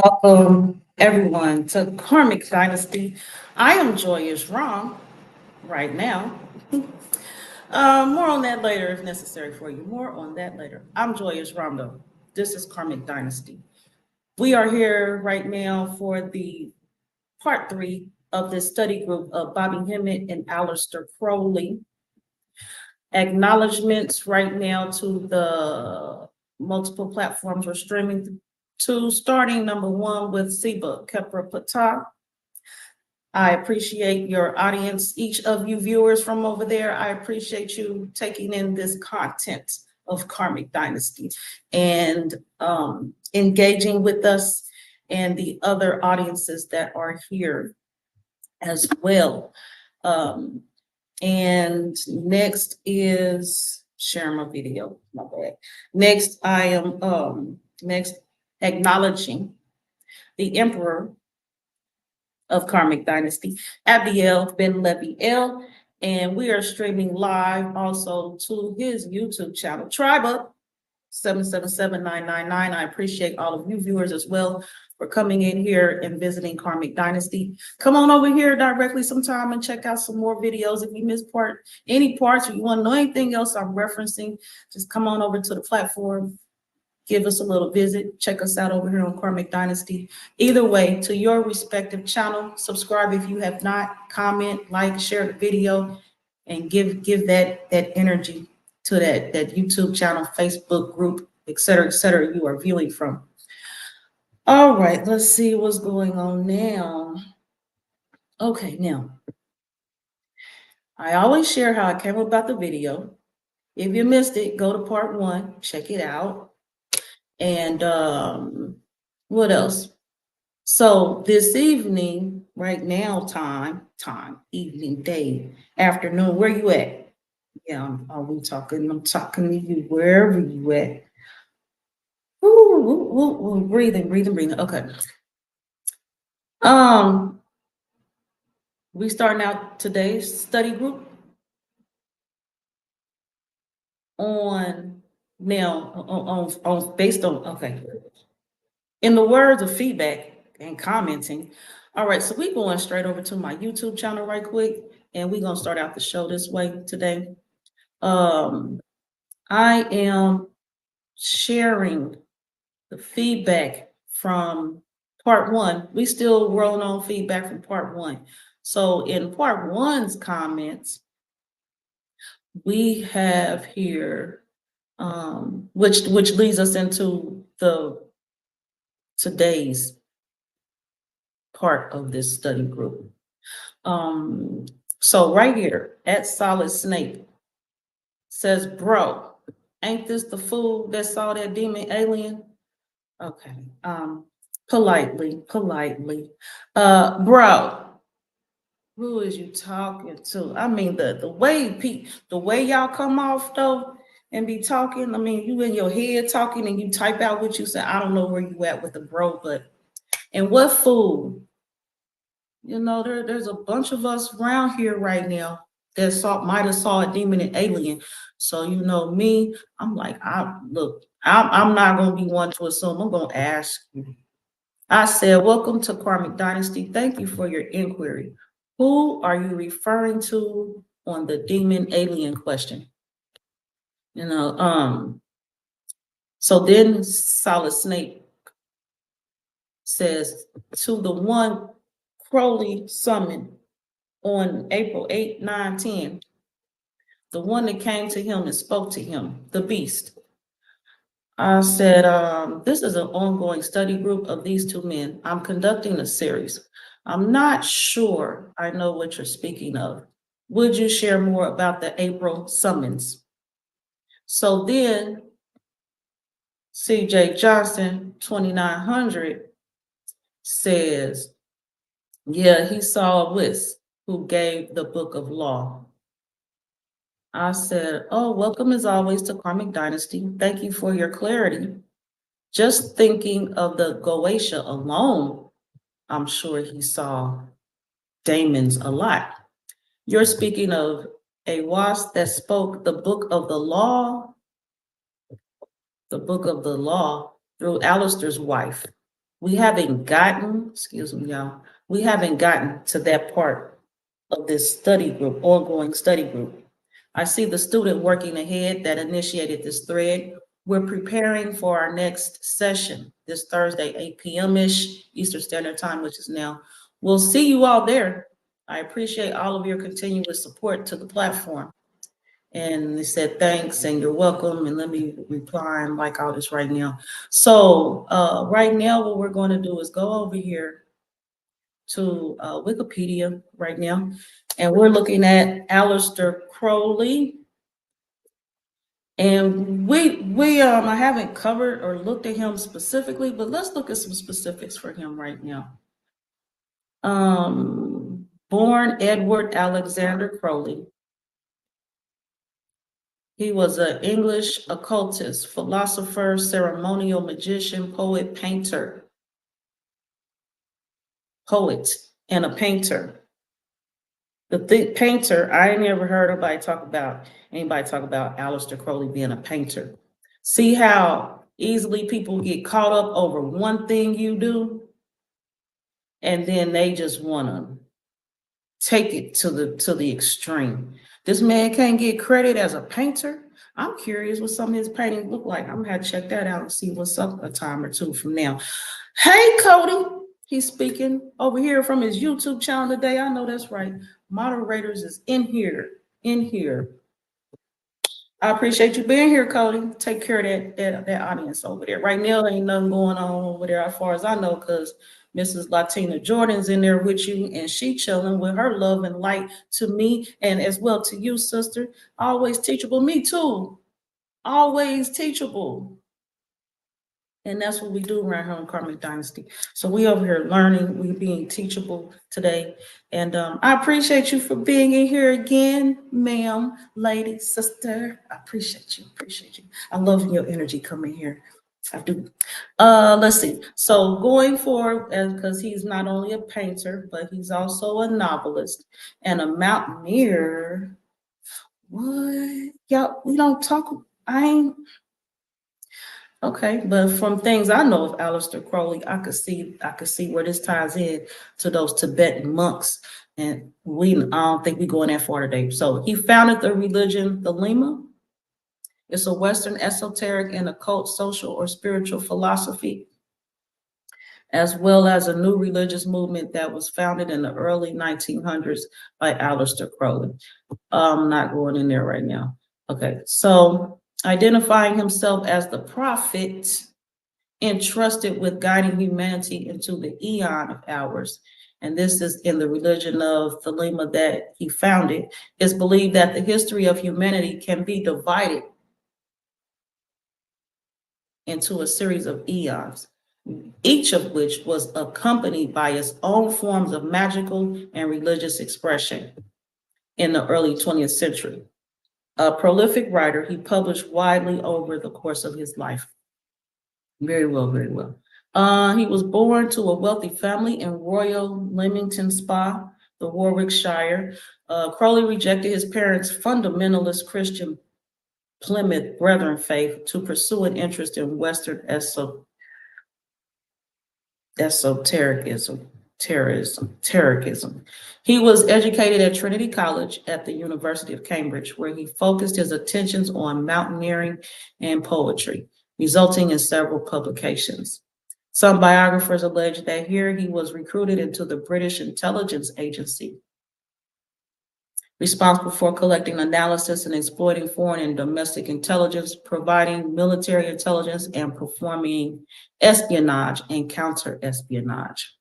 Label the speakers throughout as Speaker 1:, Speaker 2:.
Speaker 1: Welcome everyone to Karmic Dynasty. I am Joyous Wrong right now. More on that later if necessary for you. More on that later. I'm Joyous Wrong though. This is Karmic Dynasty. We are here right now for the part 3 of this study group of Bobby Hemmitt and Aleister Crowley. Acknowledgements right now to the multiple platforms we're streaming to, starting number 1 with Seba, Khepra, Ptah. I appreciate your audience, each of you viewers from over there. I appreciate you taking in this content of Karmic Dynasty and engaging with us and the other audiences that are here as well. And next is share my video, my bad. Next, I am acknowledging the Emperor of Karmic Dynasty, Abdiel Ben Levi L. And we are streaming live also to his YouTube channel, Tribe Up 777999. I appreciate all of you viewers as well for coming in here and visiting Karmic Dynasty. Come on over here directly sometime and check out some more videos. If you missed any parts or you want to know anything else I'm referencing, just come on over to the platform, give us a little visit, check us out over here on Karmic Dynasty. Either way, to your respective channel, subscribe if you have not, comment, like, share the video, and give that energy to that YouTube channel, Facebook group, et cetera, you are viewing from. All right, let's see what's going on now. Okay, now, I always share how I came about the video. If you missed it, go to part 1, check it out. And what else? So this evening, right now, time, evening, day, afternoon, where you at? Yeah, I'm talking to you wherever you at. Ooh, breathing. Okay. We starting out today's study group on based on, okay. In the words of feedback and commenting. All right, so we're going straight over to my YouTube channel right quick, and we're gonna start out the show this way today. I am sharing the feedback from part 1. We still rolling on feedback from part 1. So in part 1's comments, we have here, which leads us into today's part of this study group. So right here at Solid Snake says, bro, ain't this the fool that saw that demon alien? Okay, politely. Bro, who is you talking to? I mean, the way y'all come off though and be talking, I mean, you in your head talking and you type out what you say. I don't know where you at with the bro, but, and what fool? You know, there's a bunch of us around here right now that might have saw a demon and alien. So, you know, me, I'm like, I'm not going to be one to assume. I'm going to ask you. I said, welcome to Karmic Dynasty. Thank you for your inquiry. Who are you referring to on the demon alien question? You know, so then Solid Snake says, to the one Crowley summoned on April 8, 9, 10, the one that came to him and spoke to him, the beast. I said, this is an ongoing study group of these 2 men. I'm conducting a series. I'm not sure I know what you're speaking of. Would you share more about the April summons? So then CJ Johnson, 2900, says, yeah, he saw a wisp who gave the book of law. I said, oh, welcome as always to Karmic Dynasty. Thank you for your clarity. Just thinking of the Goetia alone, I'm sure he saw demons a lot. You're speaking of a wasp that spoke the book of the law through Aleister's wife. We haven't gotten, excuse me, y'all, we haven't gotten to that part of this study group, ongoing study group. I see the student working ahead that initiated this thread. We're preparing for our next session this Thursday, 8 p.m.-ish Eastern Standard Time, which is now. We'll see you all there. I appreciate all of your continuous support to the platform. And they said, thanks, and you're welcome. And let me reply and like all this right now. So right now, what we're going to do is go over here to Wikipedia right now. And we're looking at Aleister Crowley. And I haven't covered or looked at him specifically, but let's look at some specifics for him right now. Born Edward Alexander Crowley. He was an English occultist, philosopher, ceremonial magician, poet, and a painter. The painter, I never heard anybody talk about Aleister Crowley being a painter. See how easily people get caught up over one thing you do, and then they just want to take it to the extreme. This man can't get credit as a painter. I'm curious what some of his paintings look like. I'm gonna have to check that out and see what's up a time or two from now. Hey, Cody. He's speaking over here from his YouTube channel today. I know that's right. Moderators is in here. I appreciate you being here, Cody. Take care of that audience over there. Right now, ain't nothing going on over there as far as I know, because Mrs. Latina Jordan's in there with you, and she chilling with her love and light to me, and as well to you, sister. Always teachable. Me too. Always teachable. And that's what we do around here on Karmic Dynasty. So we over here learning, we being teachable today. And I appreciate you for being in here again, ma'am, lady, sister. I appreciate you. I love your energy coming here. I do. Let's see. So going forward, because he's not only a painter, but he's also a novelist and a mountaineer. What? Y'all, we don't talk. Okay, but from things I know of Aleister Crowley, I could see where this ties in to those Tibetan monks, and I don't think we're going that far today. So he founded the religion, the Lema. It's a Western esoteric and occult social or spiritual philosophy, as well as a new religious movement that was founded in the early 1900s by Aleister Crowley. I'm not going in there right now. Okay, so identifying himself as the prophet entrusted with guiding humanity into the eon of hours. And this is in the religion of the Lema that he founded. It's believed that the history of humanity can be divided into a series of eons, each of which was accompanied by its own forms of magical and religious expression in the early 20th century. A prolific writer, he published widely over the course of his life. Very well. He was born to a wealthy family in Royal Leamington Spa, the Warwickshire. Crowley rejected his parents' fundamentalist Christian Plymouth Brethren faith to pursue an interest in Western esotericism. He was educated at Trinity College at the University of Cambridge, where he focused his attentions on mountaineering and poetry, resulting in several publications. Some biographers allege that here he was recruited into the British Intelligence Agency, responsible for collecting analysis and exploiting foreign and domestic intelligence, providing military intelligence, and performing espionage and counter-espionage,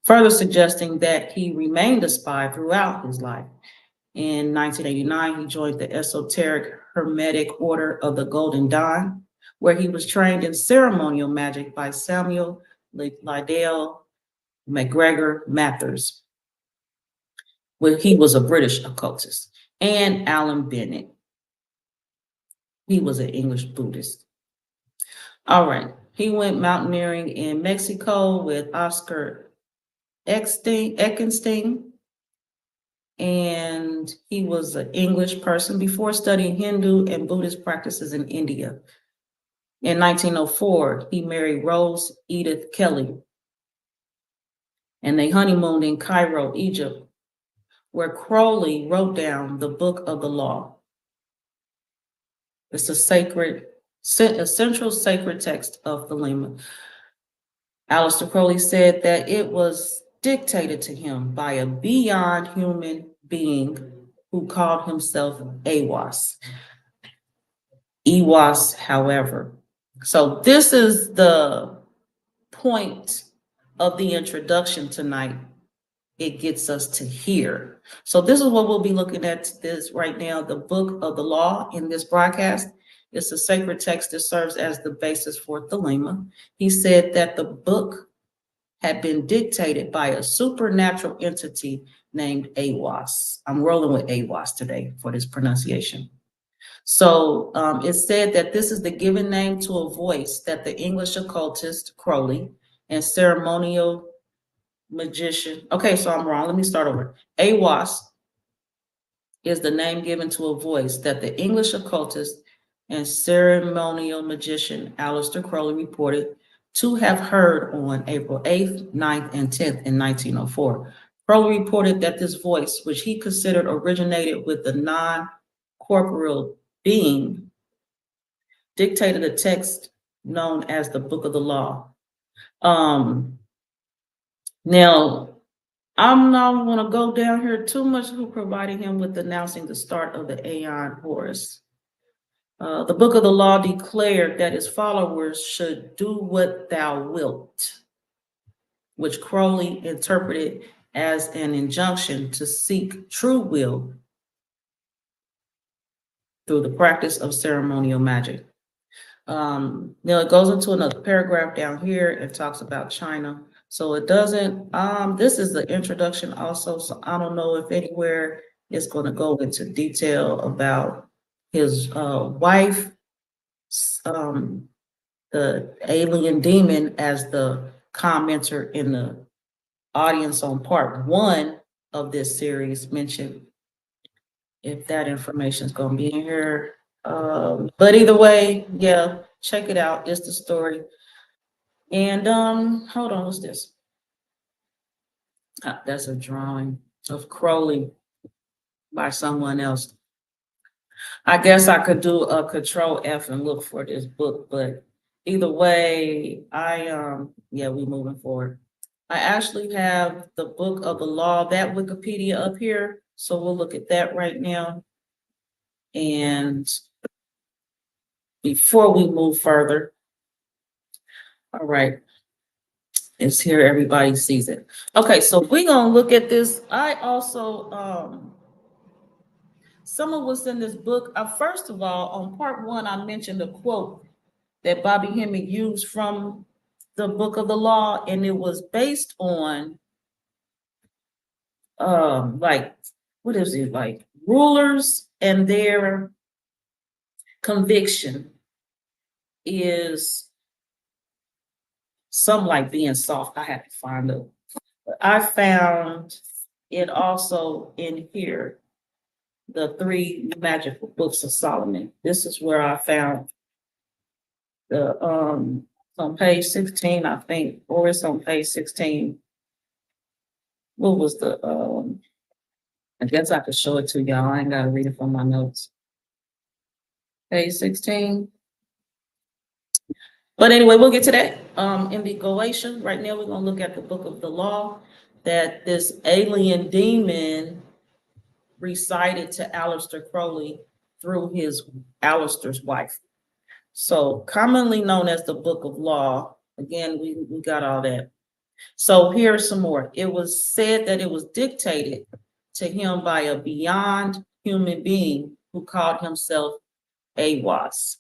Speaker 1: further suggesting that he remained a spy throughout his life. In 1989, he joined the esoteric Hermetic Order of the Golden Dawn, where he was trained in ceremonial magic by Samuel Liddell MacGregor Mathers, where he was a British occultist, and Alan Bennett. He was an English Buddhist. All right, he went mountaineering in Mexico with Oscar Eckenstein, and he was an English person before studying Hindu and Buddhist practices in India. In 1904, he married Rose Edith Kelly, and they honeymooned in Cairo, Egypt, where Crowley wrote down the Book of the Law. It's a central sacred text of Thelema. Aleister Crowley said that it was dictated to him by a beyond human being who called himself Awas. Ewas, however. So this is the point of the introduction tonight. It gets us to here. So this is what we'll be looking at this right now, the Book of the Law in this broadcast. It's a sacred text that serves as the basis for Thelema. He said that the book had been dictated by a supernatural entity named Awas. I'm rolling with Awas today for this pronunciation. So it said that this is the given name to a voice that the English occultist Crowley and ceremonial magician. Okay, so I'm wrong. Let me start over. Awas is the name given to a voice that the English occultist and ceremonial magician Aleister Crowley reported to have heard on April 8th, 9th, and 10th in 1904. Crowley reported that this voice, which he considered originated with the non-corporeal being, dictated a text known as the Book of the Law. Now, I'm not going to go down here too much who provided him with announcing the start of the Aeon Horus. The Book of the Law declared that his followers should do what thou wilt, which Crowley interpreted as an injunction to seek true will through the practice of ceremonial magic. Now it goes into another paragraph down here and talks about China. So it doesn't, this is the introduction also, so I don't know if anywhere it's going to go into detail about his wife, the alien demon, as the commenter in the audience on part 1 of this series mentioned, if that information is going to be in here. But either way, yeah, check it out. It's the story. And hold on, what's this? That's a drawing of Crowley by someone else. I guess I could do a Control F and look for this book, but either way, yeah, we're moving forward. I actually have the Book of the Law, that Wikipedia up here, so we'll look at that right now. And before we move further, all right, it's here, everybody sees it. Okay, so we're gonna look at this. I also, some of what's in this book, first of all, on part 1, I mentioned a quote that Bobby Hemmitt used from the Book of the Law, and it was based on, like, what is it, like rulers and their conviction is some like being soft. I had to find it. I found it also in here, the 3 magical books of Solomon. This is where I found the on page 16, I think, or it's on page 16. What was the I guess I could show it to y'all. I ain't gotta read it from my notes. Page 16. But anyway, we'll get to that in the Galatian. Right now, we're gonna look at the Book of the Law that this alien demon recited to Aleister Crowley through Aleister's wife. So commonly known as the Book of Law. Again, we got all that. So here's some more. It was said that it was dictated to him by a beyond human being who called himself Awas.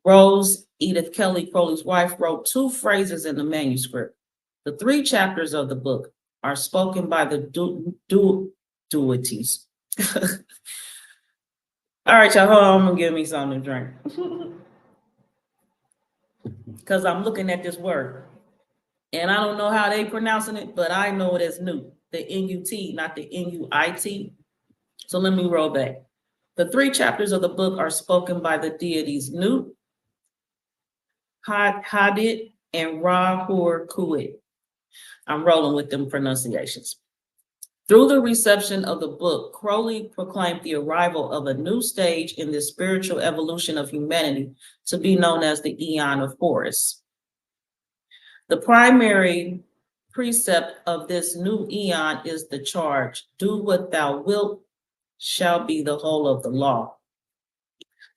Speaker 1: Rose Edith Kelly, Crowley's wife, wrote 2 phrases in the manuscript. The 3 chapters of the book are spoken by the deities. All right, y'all, hold on, I'm gonna give me something to drink. Because I'm looking at this word. And I don't know how they pronouncing it, but I know it as Newt, the N-U-T, not the N-U-I-T. So let me roll back. The 3 chapters of the book are spoken by the deities Newt, Hadid, and Rahur Kuit. I'm rolling with them pronunciations. Through the reception of the book, Crowley proclaimed the arrival of a new stage in the spiritual evolution of humanity to be known as the Aeon of Horus. The primary precept of this new Aeon is the charge, "Do what thou wilt shall be the whole of the law."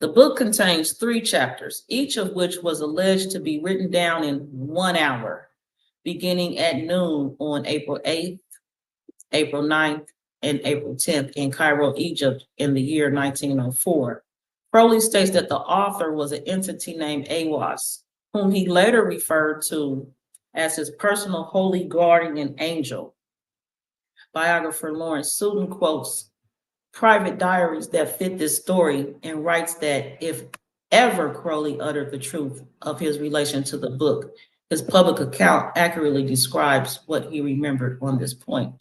Speaker 1: The book contains 3 chapters, each of which was alleged to be written down in 1 hour, beginning at noon on April 8th, April 9th, and April 10th in Cairo, Egypt in the year 1904. Crowley states that the author was an entity named Awas, whom he later referred to as his personal holy guardian angel. Biographer Lawrence Sutin quotes private diaries that fit this story and writes that if ever Crowley uttered the truth of his relation to the book, his public account accurately describes what he remembered on this point.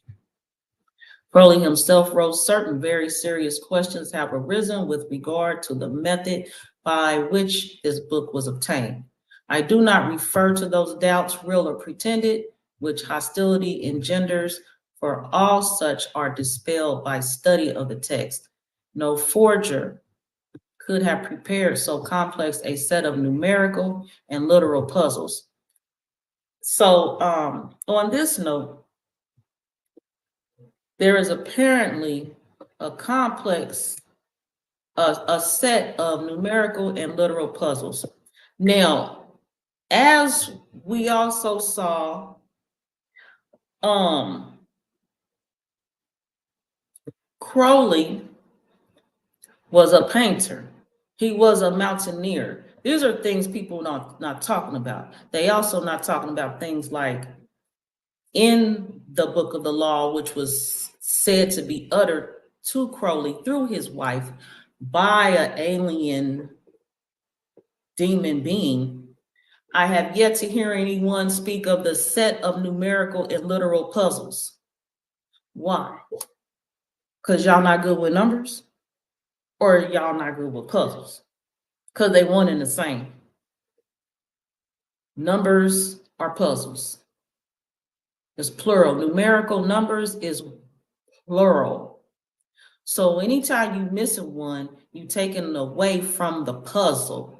Speaker 1: Crowley himself wrote, "Certain very serious questions have arisen with regard to the method by which this book was obtained. I do not refer to those doubts, real or pretended, which hostility engenders, for all such are dispelled by study of the text. No forger could have prepared so complex a set of numerical and literal puzzles." So on this note, there is apparently a complex, a set of numerical and literal puzzles. Now, as we also saw, Crowley was a painter. He was a mountaineer. These are things people not talking about. They also not talking about things like in the Book of the Law, which was said to be uttered to Crowley through his wife by an alien demon being. I have yet to hear anyone speak of the set of numerical and literal puzzles. Why? Because y'all not good with numbers? Or y'all not good with puzzles? Because they one and the same. Numbers are puzzles. It's plural. Numerical numbers is plural. So anytime you missing one, you taking away from the puzzle.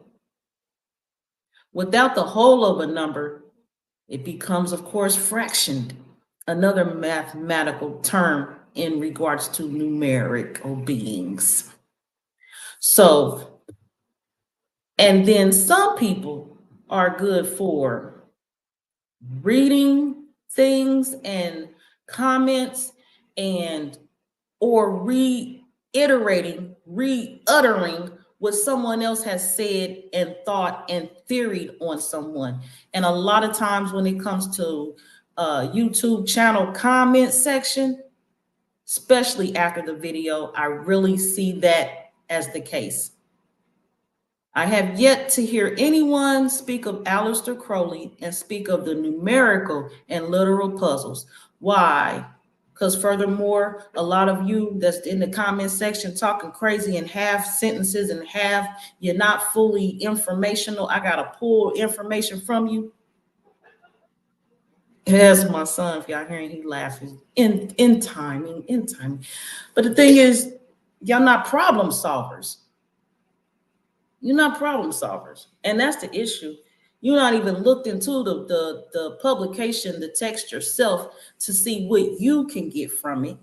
Speaker 1: Without the whole of a number, it becomes, of course, fractioned, another mathematical term in regards to numerical beings. So, and then some people are good for reading things and comments and or reiterating, re-uttering what someone else has said and thought and theoried on someone. And a lot of times when it comes to YouTube channel comment section, especially after the video, I really see that as the case. I have yet to hear anyone speak of Aleister Crowley and speak of the numerical and literal puzzles. Why? Because furthermore, a lot of you that's in the comment section talking crazy in half sentences and half, you're not fully informational. I got to pull information from you. That's my son, if y'all hearing, he laughing in timing. But the thing is, y'all not problem solvers. You're not problem solvers. And that's the issue. You're not even looked into the publication, the text yourself to see what you can get from it.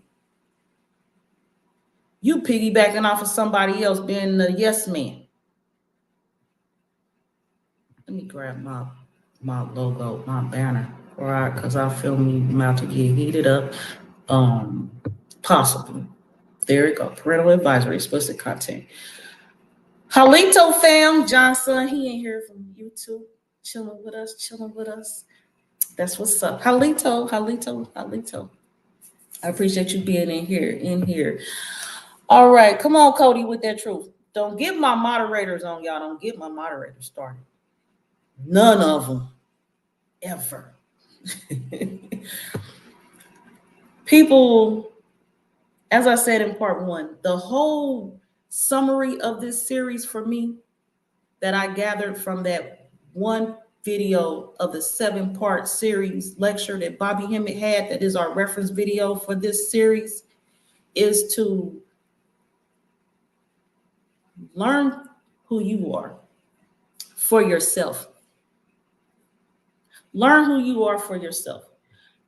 Speaker 1: You piggybacking off of somebody else being the yes man. Let me grab my logo, my banner, all right, because I feel me about to get heated up. Possibly. There we go. Parental advisory, explicit content. Halito fam, Johnson, he ain't here from YouTube, chilling with us. That's what's up. Halito. I appreciate you being in here. All right, come on, Cody, with that truth. Don't get my moderators on, y'all. Don't get my moderators started. None of them, ever. People, as I said in part 1, the whole summary of this series for me that I gathered from that one video of the 7-part series lecture that Bobby Hemmitt had, that is our reference video for this series, is to learn who you are for yourself. Learn who you are for yourself.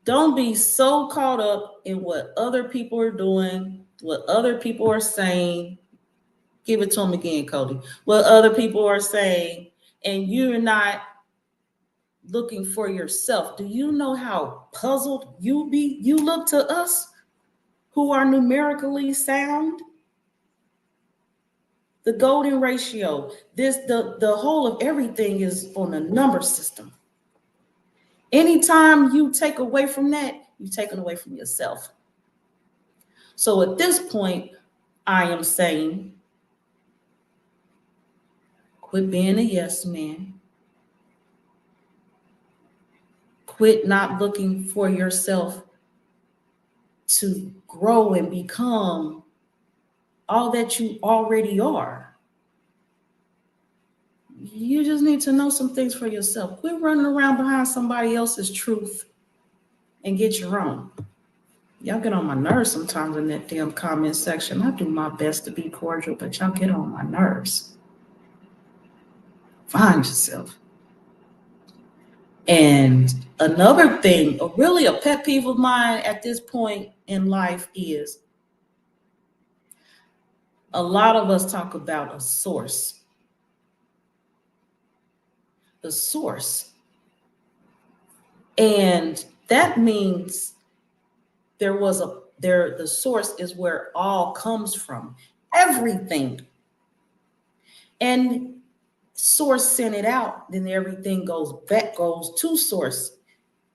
Speaker 1: Don't be so caught up in what other people are doing, what other people are saying. Give it to them again, Cody. What other people are saying, and you're not looking for yourself. Do you know how puzzled you look to us who are numerically sound? The golden ratio, the whole of everything is on a number system. Anytime you take away from that, you've taken away from yourself. So at this point, I am saying, quit being a yes man. Quit not looking for yourself to grow and become all that you already are. You just need to know some things for yourself. Quit running around behind somebody else's truth and get your own. Y'all get on my nerves sometimes in that damn comment section. I do my best to be cordial, but y'all get on my nerves. Find yourself. And another thing, really a pet peeve of mine at this point in life is a lot of us talk about a source. The source. And that means the source is where all comes from. Everything. And source sent it out, then everything goes to source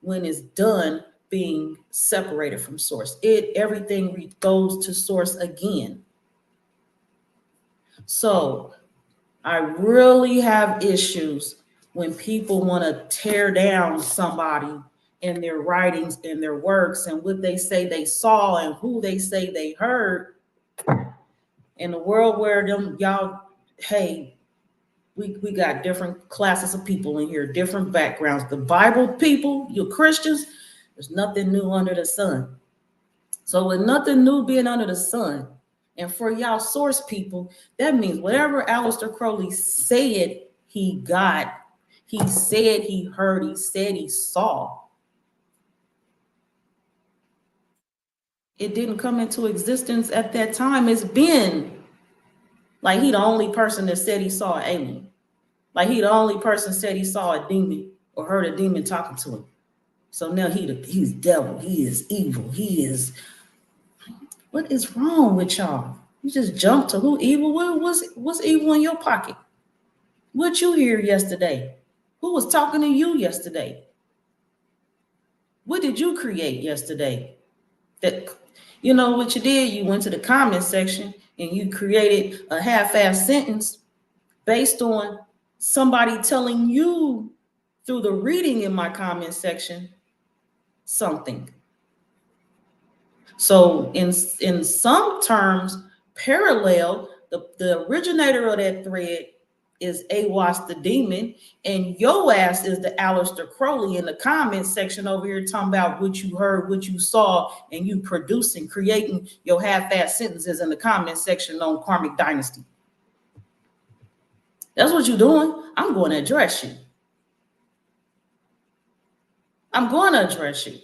Speaker 1: when it's done being separated from source. Everything goes to source again. So I really have issues when people want to tear down somebody and their writings and their works and what they say they saw and who they say they heard. In a world where we got different classes of people in here, different backgrounds. The Bible people, you Christians, there's nothing new under the sun. So with nothing new being under the sun, and for y'all source people, that means whatever Aleister Crowley said he got, he said he heard, he said he saw, it didn't come into existence at that time. It's been like he the only person that said he saw an alien. Like he the only person said he saw a demon or heard a demon talking to him. So now he's devil. He is evil. He is. What is wrong with y'all? You just jump to who evil? What's evil in your pocket? What you hear yesterday? Who was talking to you yesterday? What did you create yesterday? That, you know what you did? You went to the comment section and you created a half-assed sentence based on somebody telling you through the reading in my comment section something. So in some terms, parallel, the originator of that thread is Awas the demon, and your ass is the Aleister Crowley in the comment section over here talking about what you heard, what you saw, and you producing, creating your half-assed sentences in the comment section on Karmic Dynasty. That's what you're doing. I'm going to address you. I'm going to address you.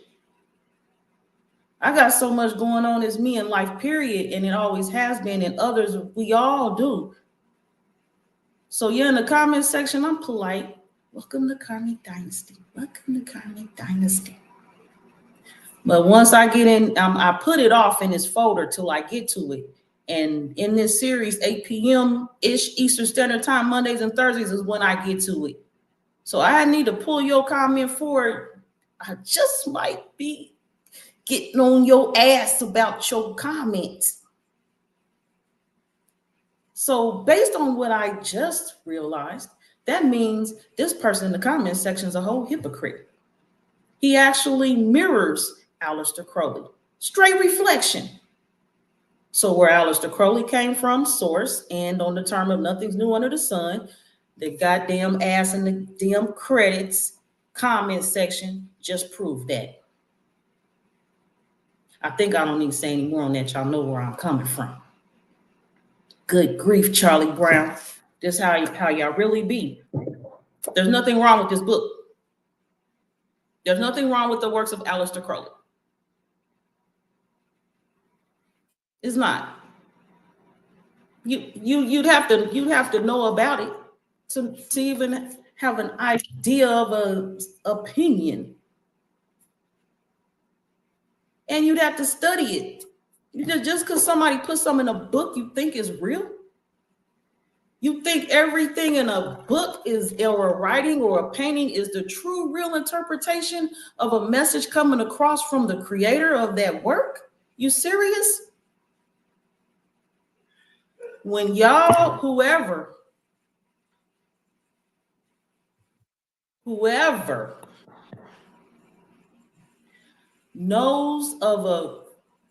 Speaker 1: I got so much going on as me in life, period, and it always has been, and others, we all do. So you're in the comment section, I'm polite. Welcome to Karmic Dynasty. Welcome to Karmic Dynasty. But once I get in, I put it off in this folder till I get to it. And in this series, 8 p.m.-ish Eastern Standard Time, Mondays and Thursdays is when I get to it. So I need to pull your comment forward. I just might be getting on your ass about your comments. So based on what I just realized, that means this person in the comment section is a whole hypocrite. He actually mirrors Aleister Crowley. Straight reflection. So where Aleister Crowley came from, source, and on the term of nothing's new under the sun, The goddamn ass in the damn credits comment section just proved that. I think I don't need to say any more on that. Y'all know where I'm coming from. Good grief, Charlie Brown. This how y'all really be. There's nothing wrong with this book. There's nothing wrong with the works of Aleister Crowley. It's not. You'd have to know about it to even have an idea of an opinion. And you'd have to study it. Just because somebody puts something in a book you think is real? You think everything in a book is, or a writing or a painting is the true, real interpretation of a message coming across from the creator of that work? You serious? When y'all, whoever knows of a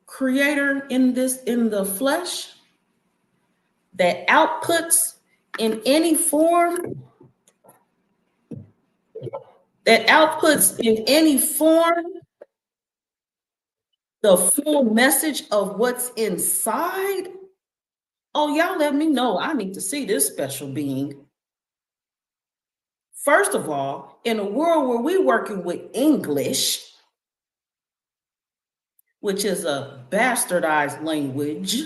Speaker 1: creator in the flesh that outputs in any form, the full message of what's inside, oh, y'all let me know. I need to see this special being. First of all, in a world where we're working with English, which is a bastardized language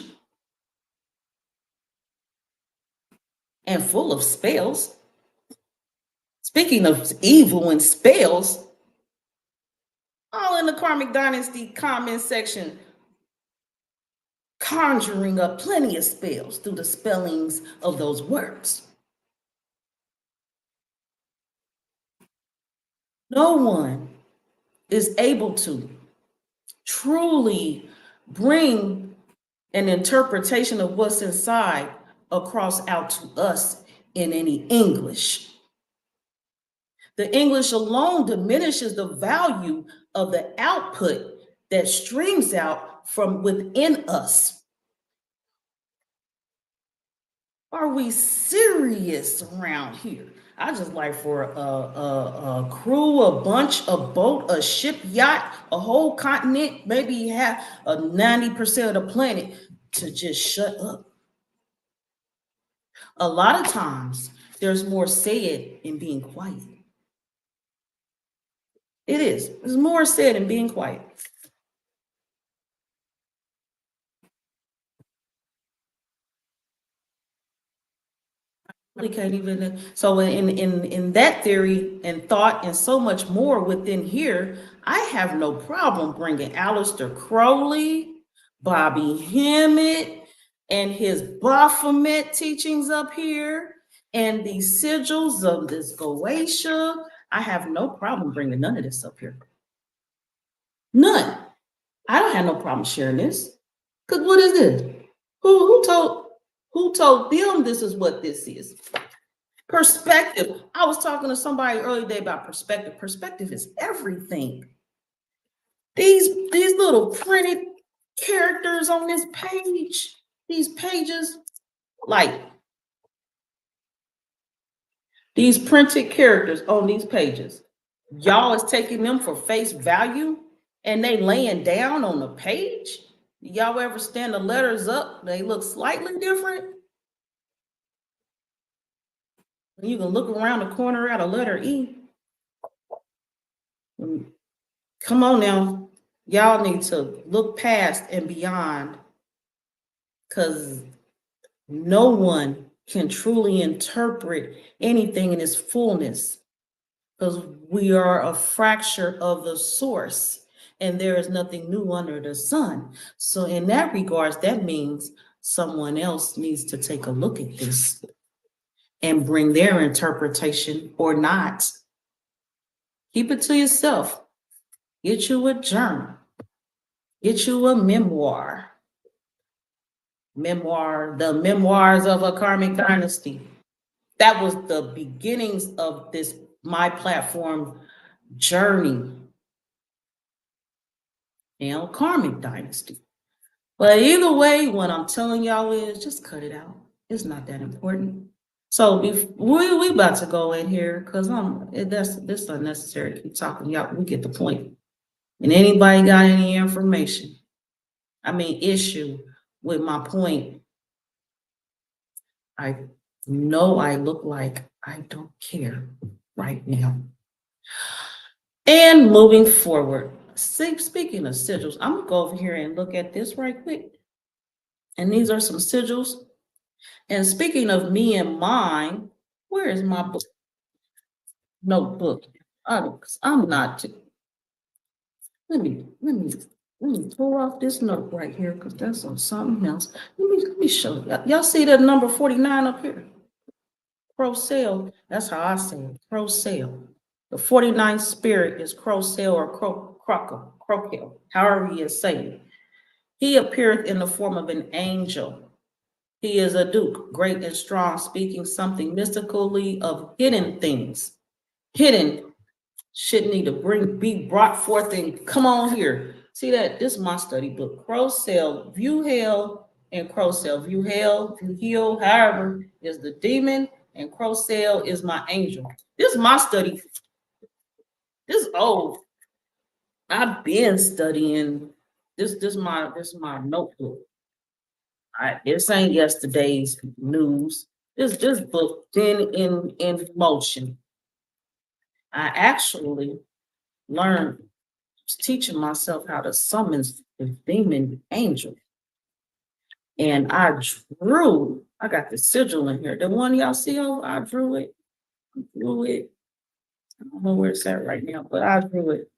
Speaker 1: and full of spells. Speaking of evil and spells, all in the Karmic Dynasty comment section, conjuring up plenty of spells through the spellings of those words. No one is able to truly bring an interpretation of what's inside across out to us in any English. The English alone diminishes the value of the output that streams out from within us. Are we serious around here? I just like for a crew, a bunch, a boat, a ship, yacht, a whole continent, maybe have a 90% of the planet to just shut up. A lot of times there's more said in being quiet. It is. There's more said in being quiet. Really can't even. So in that theory and thought and so much more within here, I have no problem bringing Aleister Crowley, Bobby Hemmitt, and his Baphomet teachings up here, and the sigils of this Goetia. I have no problem bringing none of this up here. None. I don't have no problem sharing this. Because what is this? Who told them this is what this is? Perspective. I was talking to somebody earlier today about perspective. Perspective is everything. These little printed characters on this page, these pages, like these printed characters on these pages, y'all is taking them for face value and they laying down on the page. Y'all ever stand the letters up? They look slightly different. You can look around the corner at a letter E. Come on now. Y'all need to look past and beyond, because no one can truly interpret anything in its fullness, because we are a fracture of the source and there is nothing new under the sun. So in that regards, that means someone else needs to take a look at this and bring their interpretation or not. Keep it to yourself. Get you a journal. Get you a memoir. The memoirs of a Karmic dynasty. That was the beginnings of this, my platform journey. Karmic dynasty. But either way, what I'm telling y'all is just cut it out. It's not that important. So we about to go in here because this unnecessary to keep talking. Y'all, we get the point. And anybody got any information, issue with my point, I know I look like I don't care right now. And moving forward, speaking of sigils, I'm gonna go over here and look at this right quick. And these are some sigils. And speaking of me and mine, where is my book? Notebook. I'm not. Let me pull off this note right here because that's on something else. Let me show you. Y'all see that number 49 up here? Crocel. That's how I say it. Crocel. The 49th spirit is Crocel or Crokel, however you say it. He appeareth in the form of an angel. He is a duke, great and strong, speaking something mystically of hidden things. Hidden should need to be brought forth and come on here. See that? This is my study book. Crocel, View Hell, and Crocel. View Hell, View Heal, however, is the demon, and Crocel is my angel. This is my study. This is old. I've been studying. This is my notebook. This ain't yesterday's news. This book been in motion. I actually learned teaching myself how to summon the demon angel. And I got the sigil in here. The one y'all see over, I drew it. I don't know where it's at right now, but I drew it.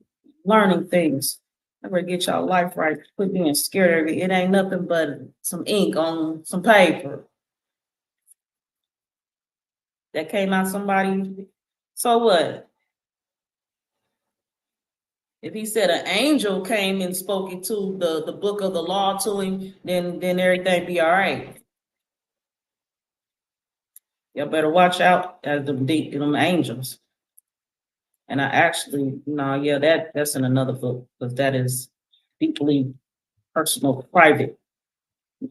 Speaker 1: Learning things. I better get y'all life right. Quit being scared of it. It ain't nothing but some ink on some paper. That came out somebody. So what? If he said an angel came and spoke into the book of the law to him, then everything be all right. Y'all better watch out as them angels. And I actually, that's in another book, because that is deeply personal, private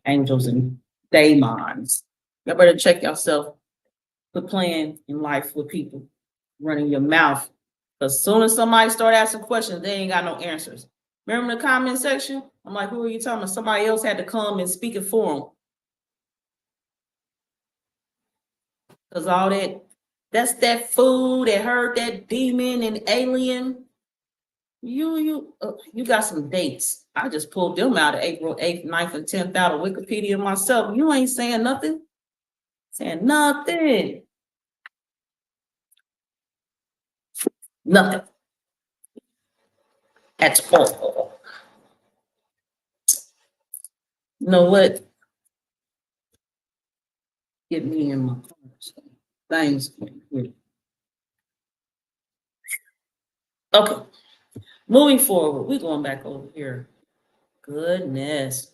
Speaker 1: angels and daemons. Y'all better check yourself for playing in life with people, running your mouth. Because as soon as somebody start asking questions, they ain't got no answers. Remember the comment section? I'm like, who are you talking about? Somebody else had to come and speak it for them. Because all that's that fool that heard that demon and alien. You got some dates. I just pulled them out of April 8th, 9th, and 10th out of Wikipedia myself. You ain't saying nothing. Saying nothing. Nothing. At all. You know what? Get me in my things. Okay. Moving forward, we're going back over here. Goodness.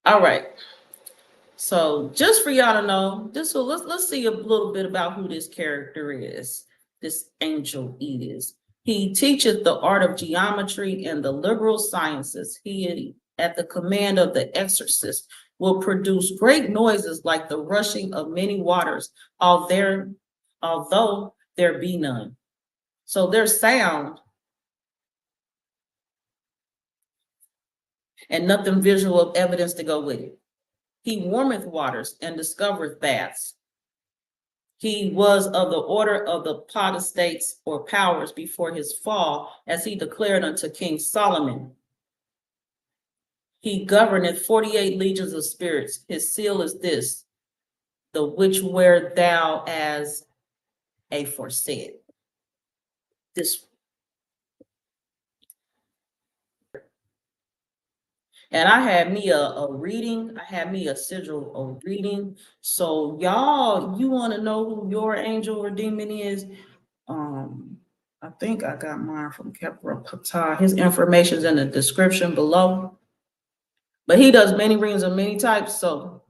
Speaker 1: All right. So just for y'all to know, let's see a little bit about who this character is. This angel is. He teacheth the art of geometry and the liberal sciences. He, at the command of the exorcist, will produce great noises like the rushing of many waters, although there be none. So there's sound and nothing visual of evidence to go with it. He warmeth waters and discovereth baths. He was of the order of the potestates or powers before his fall, as he declared unto King Solomon. He governeth 48 legions of spirits. His seal is this, the which wear thou as aforesaid. This. And I had me a reading. I had me a sigil of reading. So y'all, you want to know who your angel or demon is? I think I got mine from Khepra Ptah. His information is in the description below. But he does many readings of many types. So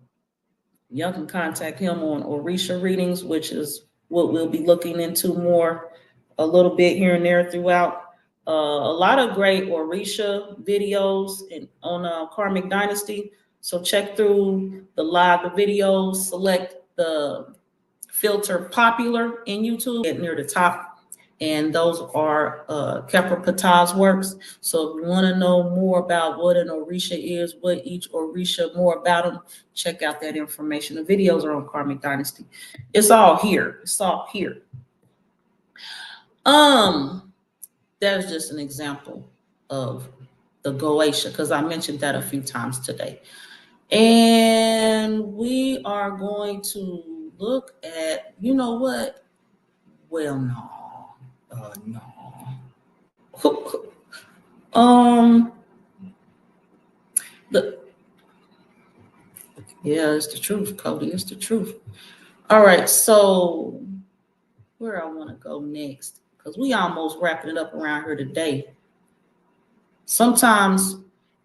Speaker 1: y'all can contact him on Orisha readings, which is what we'll be looking into more a little bit here and there throughout. A lot of great Orisha videos on Karmic Dynasty. So check through the videos, select the filter popular in YouTube and near the top. And those are Khepra Ptah's works. So if you want to know more about what an Orisha is, what each Orisha, more about them, check out that information. The videos are on Karmic Dynasty. It's all here. It's all here. That's just an example of the Goetia, because I mentioned that a few times today. And we are going to look at, you know what? Well, no. No. Yeah, it's the truth, Cody. It's the truth. All right, so where I want to go next, because we almost wrapping it up around here today. Sometimes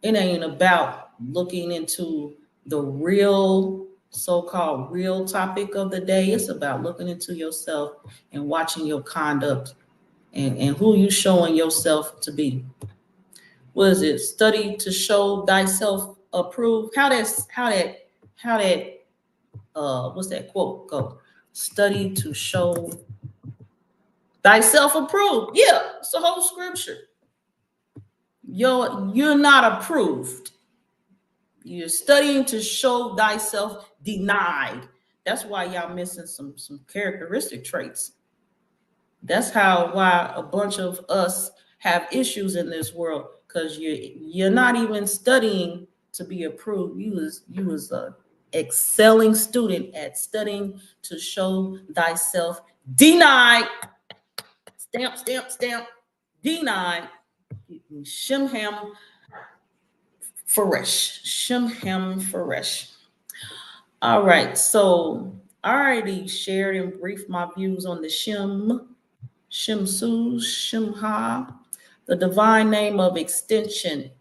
Speaker 1: it ain't about looking into the real, so-called real topic of the day. It's about looking into yourself and watching your conduct and who you showing yourself to be. What is it? Study to show thyself approved. What's that quote go? Study to show thyself approved. Yeah, it's the whole scripture. You're not approved. You're studying to show thyself denied. That's why y'all missing some characteristic traits. That's why a bunch of us have issues in this world, because you're not even studying to be approved. You was a excelling student at studying to show thyself denied. Stamp, stamp, stamp. Denied. Shimham Faresh. Shimham Faresh. All right, so I already shared and briefed my views on the Shimsus, Shimha, the divine name of extension.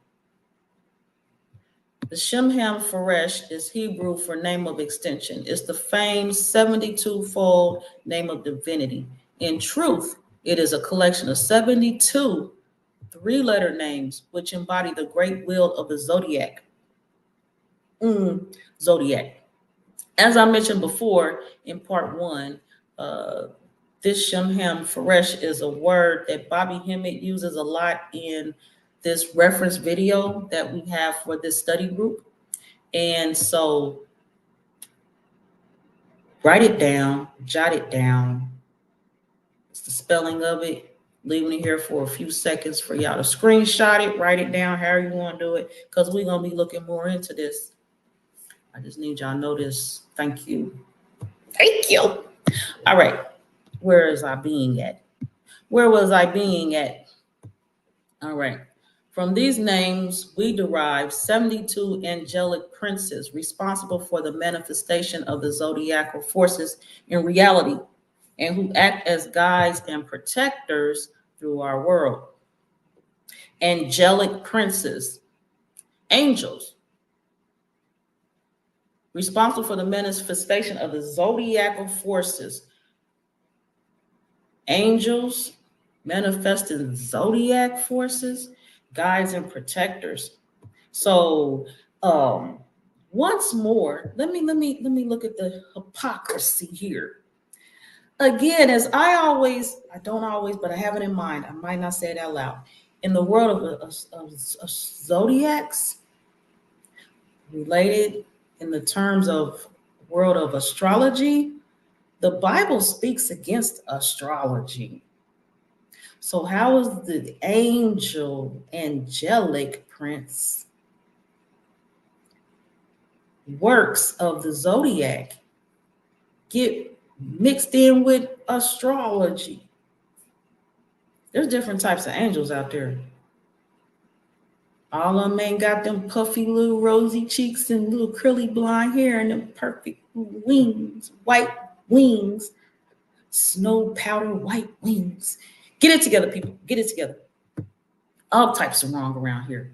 Speaker 1: The Shimham Faresh is Hebrew for name of extension. It's the famed 72-fold name of divinity. In truth, it is a collection of 72 three-letter names which embody the great will of the zodiac. Zodiac. As I mentioned before in part 1, this Shimham Faresh is a word that Bobby Hemmitt uses a lot in this reference video that we have for this study group. And so write it down, jot it down. It's the spelling of it. Leaving it here for a few seconds for y'all to screenshot it, write it down, however you want to do it, because we're going to be looking more into this. I just need y'all to know this. Thank you. Thank you. All right. Where is I being at? Where was I being at? All right. From these names, we derive 72 angelic princes responsible for the manifestation of the zodiacal forces in reality, and who act as guides and protectors through our world. Angelic princes, angels, responsible for the manifestation of the zodiacal forces. Angels manifesting zodiac forces, guides and protectors. So once more, let me look at the hypocrisy here. Again, as I don't always, but I have it in mind. I might not say it out loud. In the world of zodiacs, related in the terms of world of astrology, the Bible speaks against astrology. So how is the angelic prince works of the zodiac get mixed in with astrology? There's different types of angels out there. All of them ain't got them puffy little rosy cheeks and little curly blonde hair and them perfect wings, white wings, snow powder white wings. Get it together, people. Get it together. All types are wrong around here.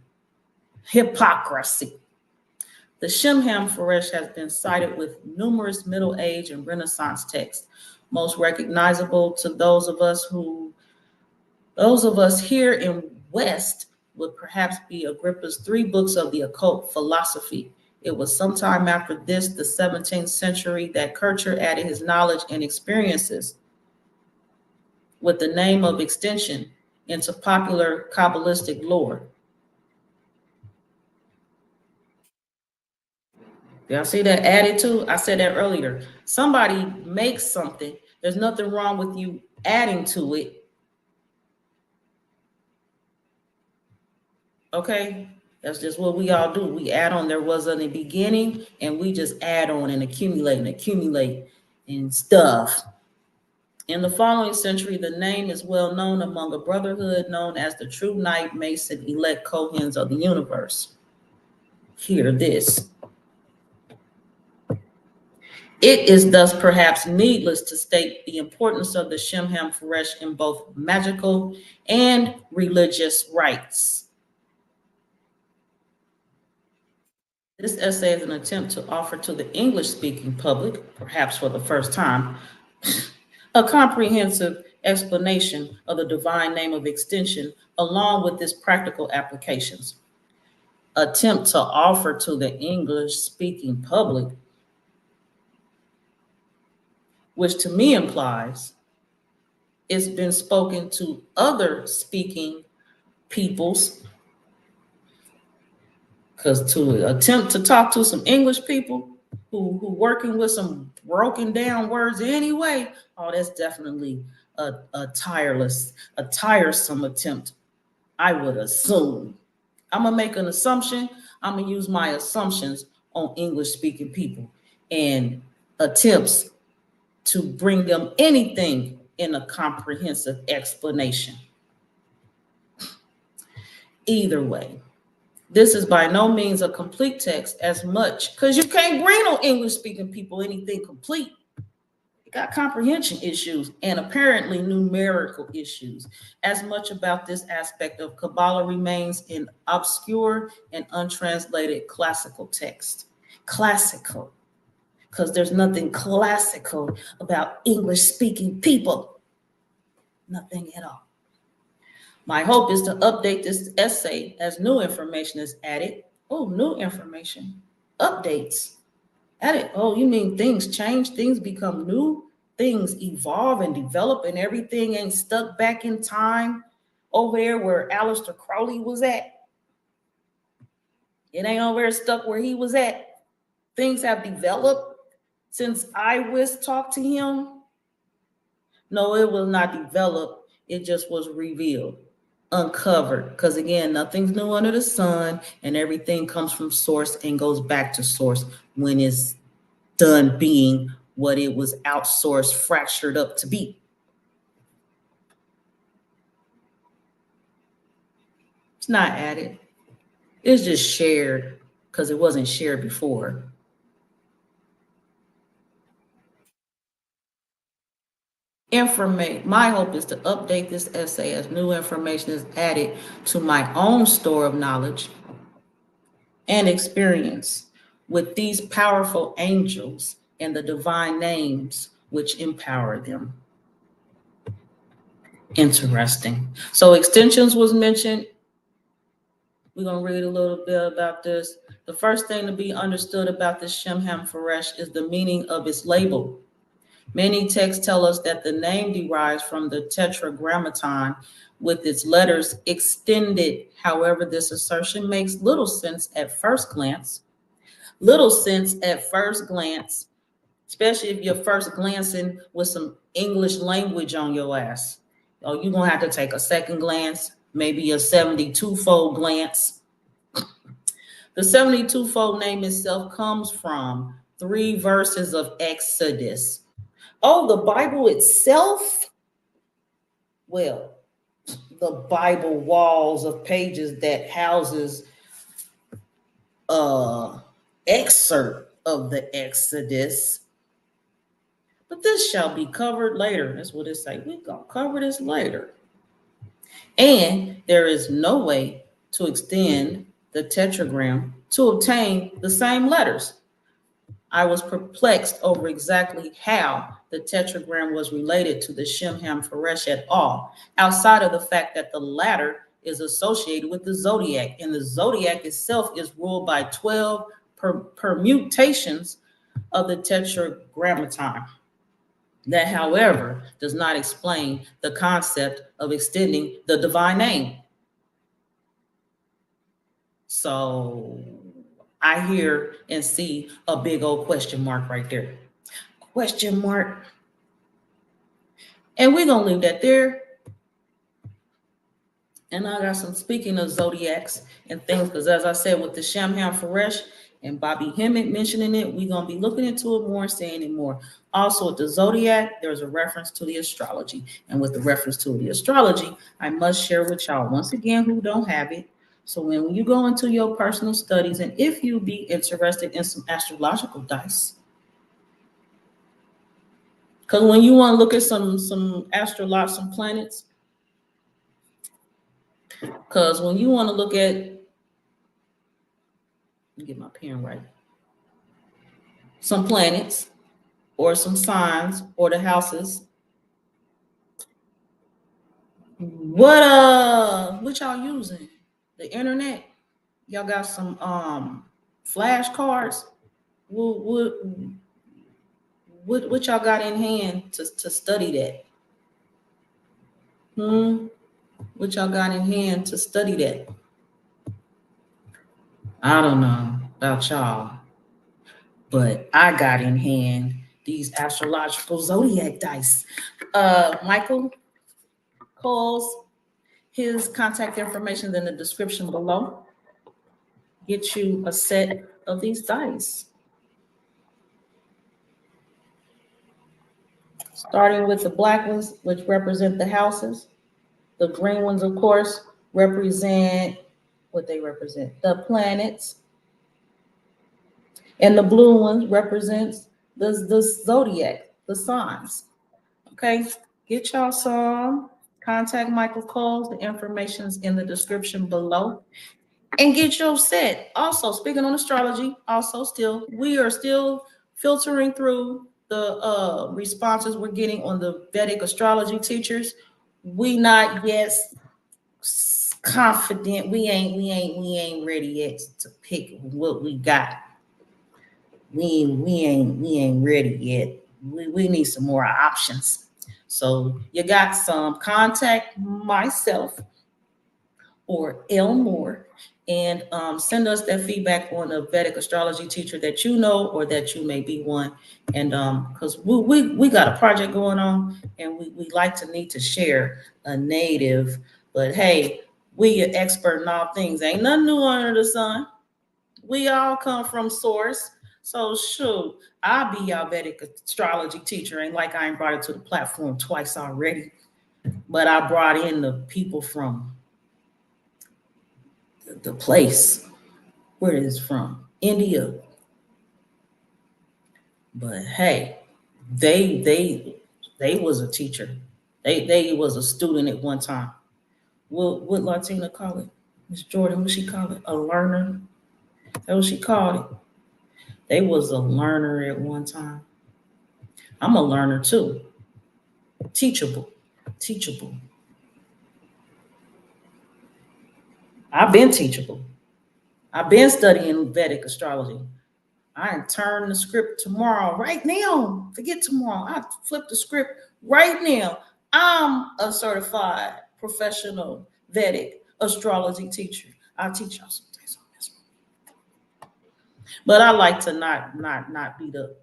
Speaker 1: Hypocrisy. The Shimham Faresh has been cited with numerous Middle Age and Renaissance texts. Most recognizable to those of us here in West would perhaps be Agrippa's 3 books of the occult philosophy, It was sometime after this, the 17th century, that Kircher added his knowledge and experiences with the name of extension into popular Kabbalistic lore. Y'all see that added to? I said that earlier. Somebody makes something. There's nothing wrong with you adding to it. Okay? That's just what we all do. We add on. There wasn't a beginning, and we just add on and accumulate and stuff. In the following century, the name is well known among a brotherhood known as the True Knight Mason Elect Kohens of the Universe. Hear this. It is thus perhaps needless to state the importance of the Shemham Feresh in both magical and religious rites. This essay is an attempt to offer to the English-speaking public, perhaps for the first time, a comprehensive explanation of the divine name of extension, along with its practical applications. Attempt to offer to the English-speaking public, which to me implies it's been spoken to other speaking peoples, because to attempt to talk to some English people who working with some broken down words anyway, oh, that's definitely a tiresome attempt, I would assume. I'm gonna make an assumption. I'm gonna use my assumptions on English speaking people and attempts to bring them anything in a comprehensive explanation. Either way, this is by no means a complete text as much, because you can't bring no English speaking people anything complete. You got comprehension issues and apparently numerical issues. As much about this aspect of Kabbalah remains in obscure and untranslated classical text. Classical. Because there's nothing classical about English-speaking people. Nothing at all. My hope is to update this essay as new information is added. Oh, new information. Updates. Added. Oh, you mean things change, things become new, things evolve and develop, and everything ain't stuck back in time over there where Aleister Crowley was at. It ain't over there stuck where he was at. Things have developed since I was talked to him. No, it was not developed. It just was revealed, uncovered. Because again, nothing's new under the sun, and everything comes from source and goes back to source when it's done being what it was outsourced, fractured up to be. It's not added. It's just shared because it wasn't shared before. My hope is to update this essay as new information is added to my own store of knowledge and experience with these powerful angels and the divine names which empower them. Interesting. So extensions was mentioned. We're going to read a little bit about this. The first thing to be understood about the Shemham Feresh is the meaning of its label. Many texts tell us that the name derives from the tetragrammaton with its letters extended. However, this assertion makes little sense at first glance. Especially if you're first glancing with some English language on your ass. Oh, you're going to have to take a second glance, maybe a 72-fold glance. The 72-fold name itself comes from 3 verses of Exodus. Oh, the Bible itself? Well, the Bible walls of pages that houses excerpt of the Exodus. But this shall be covered later. That's what it say. We're going to cover this later. And there is no way to extend the tetragram to obtain the same letters. I was perplexed over exactly how the tetragram was related to the Shemham Feresh at all, outside of the fact that the latter is associated with the zodiac, and the zodiac itself is ruled by 12 permutations of the tetragrammaton. That, however, does not explain the concept of extending the divine name. So I hear and see a big old question mark right there. Question mark. And we're going to leave that there. And I got some, speaking of zodiacs and things, because as I said, with the Shamham Faresh and Bobby Hemmitt mentioning it, we're going to be looking into it more, saying it more. Also, with the zodiac, there's a reference to the astrology. And with the reference to the astrology, I must share with y'all, once again, who don't have it. So when you go into your personal studies, and if you be interested in some astrological dice, because when you want to look at some some planets, because when you want to look at, let me get my pen right, some planets or some signs or the houses, what y'all using? The internet? Y'all got some flashcards? What y'all got in hand to study that? What y'all got in hand to study that? I don't know about y'all, but I got in hand these astrological zodiac dice. Michael calls his contact information in the description below. Get you a set of these dice. Starting with the black ones, which represent the houses. The green ones, of course, represent what they represent, the planets. And the blue ones represents the zodiac, the signs. Okay, get y'all some. Contact Michael Coles. The information's in the description below. And get your set. Also, speaking on astrology, we are still filtering through the responses we're getting on the Vedic astrology teachers. We not yet confident. We ain't ready yet to pick what we got. We ain't ready yet. We need some more options. So you got some, contact myself or Elmore and send us that feedback on a Vedic astrology teacher that you know or that you may be one. And because we got a project going on and we like to need to share a native, but hey, we an expert in all things. Ain't nothing new under the sun. We all come from source. So shoot, I'll be your Vedic astrology teacher. Ain't like I ain't brought it to the platform twice already, but I brought in the people from the place where it is from, India. But hey, they was a teacher. They was a student at one time. What Latina call it? Miss Jordan, what she call it? A learner. That's what she called it. They was a learner at one time. I'm a learner too. Teachable. I've been teachable. I've been studying Vedic astrology. I turn the script tomorrow, right now. Forget tomorrow. I flip the script right now. I'm a certified professional Vedic astrology teacher. I teach y'all some things on this one. But I like to not be the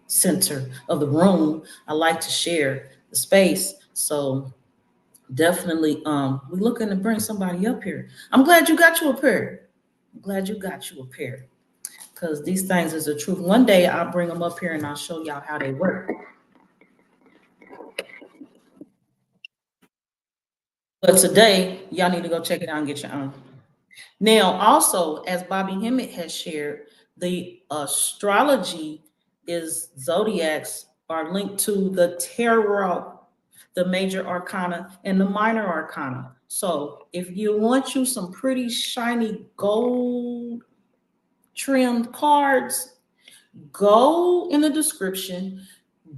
Speaker 1: center of the room. I like to share the space. So definitely we're looking to bring somebody up here. I'm glad you got you a pair. Because these things is the truth. One day I'll bring them up here and I'll show y'all how they work. But today, y'all need to go check it out and get your own. Now, also, as Bobby Hemmitt has shared, the astrology is zodiacs are linked to the tarot, the major arcana and the minor arcana. So if you want you some pretty shiny gold trimmed cards, go in the description,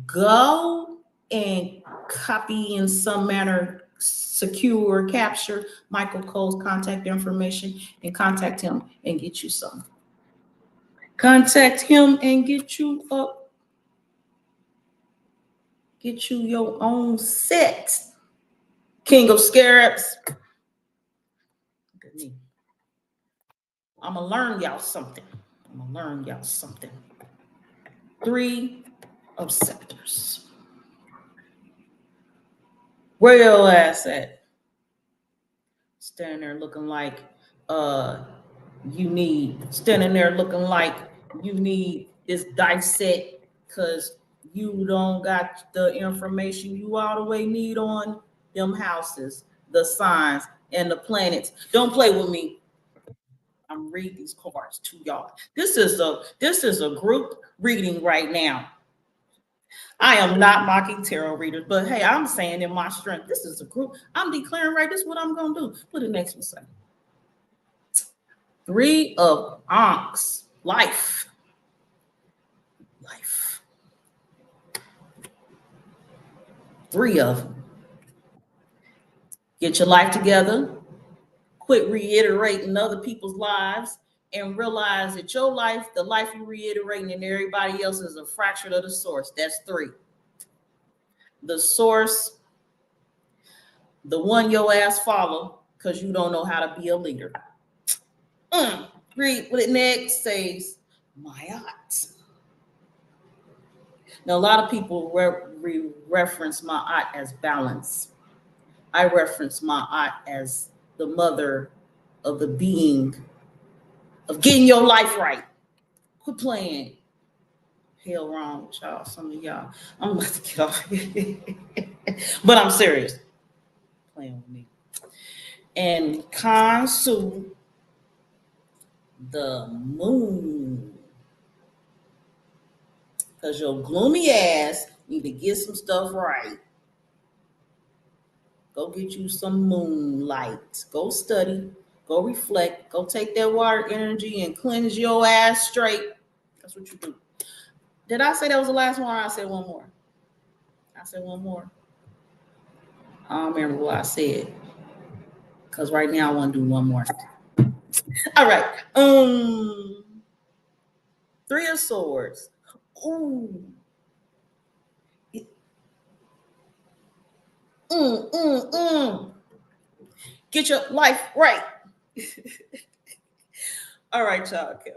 Speaker 1: go and copy in some manner secure, capture Michael Cole's contact information and contact him and get you some. Contact him and get you up. Get you your own set. King of Scarabs. Look at me. I'm going to learn y'all something. Three of Scepters. Where your ass at? Standing there looking like standing there looking like you need this dice set because you don't got the information you all the way need on them houses, the signs, and the planets. Don't play with me. I'm reading these cards to y'all. This is a group reading right now. I am not mocking tarot readers, but hey, I'm saying in my strength, this is a group. I'm declaring right. This is what I'm gonna do. Put it next one second. Three of Ankhs. Life. Three of them. Get your life together. Quit reiterating other people's lives and realize that your life, the life you're reiterating, and everybody else is a fraction of the source. That's three. The source, the one your ass follow because you don't know how to be a leader. Read what it next says. Ma'at. Now, a lot of people reference Ma'at as balance. I reference Ma'at as the mother of the being of getting your life right. Quit playing. Hell wrong with y'all, some of y'all. I'm about to get off. But I'm serious. Playing with me. And Khonsu, the moon. Because your gloomy ass need to get some stuff right. Go get you some moonlight. Go study. Go reflect. Go take that water energy and cleanse your ass straight. That's what you do. Did I say that was the last one? Or I said one more. I said one more. I don't remember what I said. Because right now I want to do one more. All right. Three of Swords. Ooh. Get your life right. All right, y'all. Okay.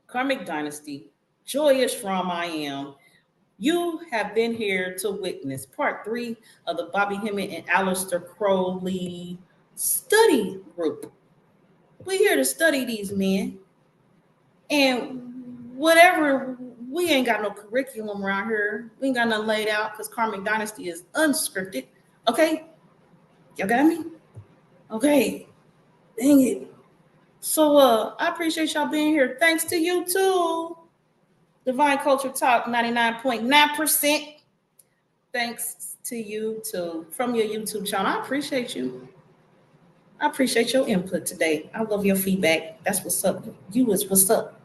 Speaker 1: Karmic Dynasty, joyous from I am. You have been here to witness part 3 of the Bobby Hemmitt and Aleister Crowley study group. We're here to study these men. And whatever, we ain't got no curriculum around here. We ain't got nothing laid out because Karmic Dynasty is unscripted. Okay? Y'all got me? Okay. Dang it. So I appreciate y'all being here. Thanks to you too. Divine Culture Talk 99.9%. Thanks to you too from your YouTube channel. I appreciate you. I appreciate your input today. I love your feedback. That's what's up. You is what's up.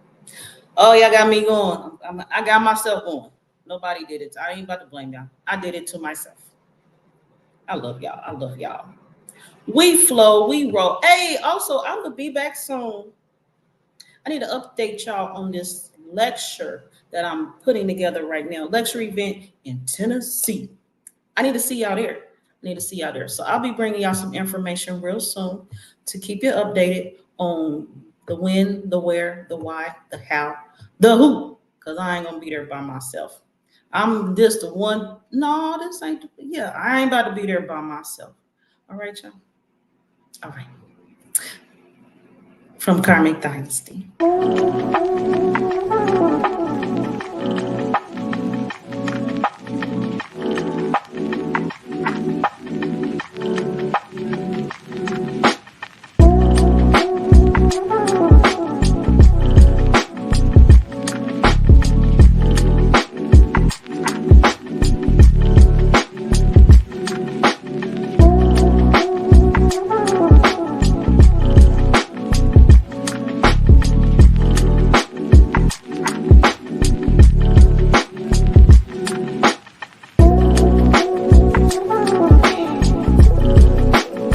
Speaker 1: Oh, y'all got me going. I got myself going. Nobody did it. I ain't about to blame y'all. I did it to myself. I love y'all. We flow, we roll. Hey, also, I will be back soon. I need to update y'all on this lecture that I'm putting together right now. Lecture event in Tennessee. I need to see y'all there. So I'll be bringing y'all some information real soon to keep you updated on the when, the where, the why, the how, the who, because I ain't going to be there by myself. I'm just the one. No, this ain't. Yeah, I ain't about to be there by myself. All right, y'all. All right. From Karmic Dynasty.